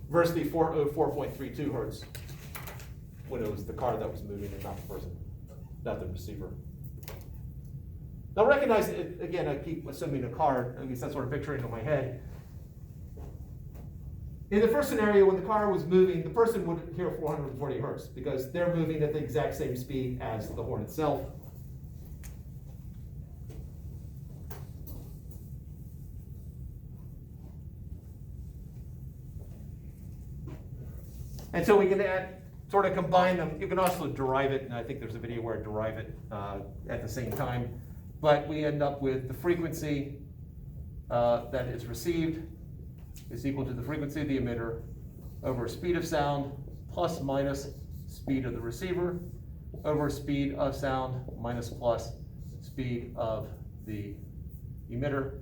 versus the 404.32 hertz when it was the car that was moving and not the person, not the receiver. Now recognize it, again, I keep assuming a car, at least that's what I'm picturing in my head. In the first scenario, when the car was moving, the person would hear 440 hertz because they're moving at the exact same speed as the horn itself. And so we can sort of combine them. You can also derive it, and I think there's a video where I derive it at the same time. But we end up with the frequency that is received is equal to the frequency of the emitter over speed of sound plus minus speed of the receiver over speed of sound minus plus speed of the emitter.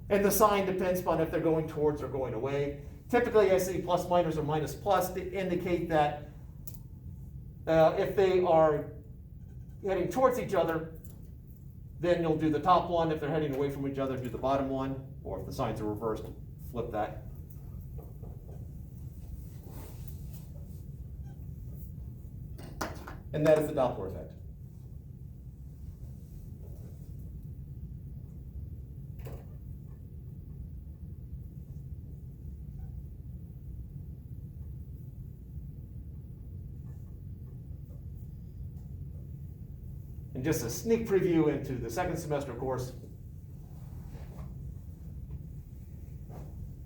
And the sign depends upon if they're going towards or going away. Typically, I see plus minus or minus plus to indicate that if they are heading towards each other, then you'll do the top one. If they're heading away from each other, do the bottom one. Or if the signs are reversed, flip that. And that is the Doppler effect. And just a sneak preview into the second semester course.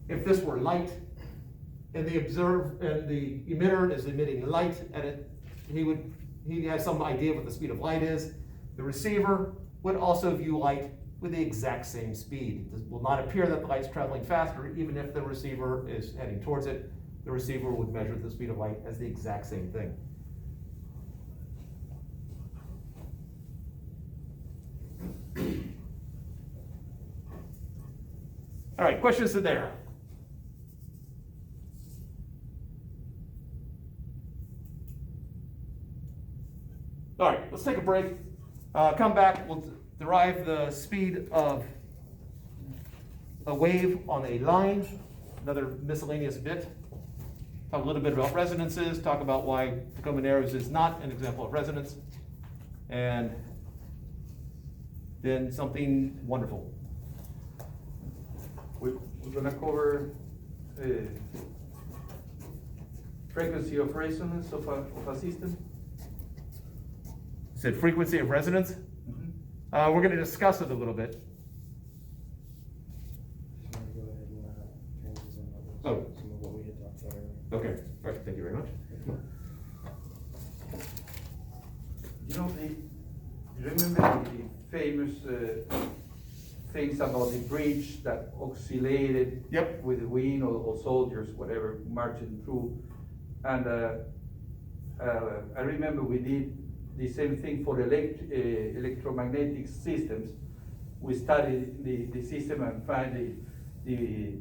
If this were light, and the emitter is emitting light at it, he has some idea what the speed of light is. The receiver would also view light with the exact same speed. It will not appear that the light's traveling faster, even if the receiver is heading towards it. The receiver would measure the speed of light as the exact same thing. All right, questions to there? All right, let's take a break. Come back, we'll derive the speed of a wave on a line, another miscellaneous bit. Talk a little bit about resonances, talk about why Tacoma Narrows is not an example of resonance, and then something wonderful. We're going to cover frequency of resonance of a system. Said frequency of resonance. Mm-hmm. We're going to discuss it a little bit. Go ahead and changes in Oh. some of what we had talked about earlier. Okay, all right, thank you very much. You know, you remember the famous things about the bridge that oscillated Yep. with the wind or soldiers, whatever, marching through. And I remember we did the same thing for electromagnetic systems. We studied the system and find the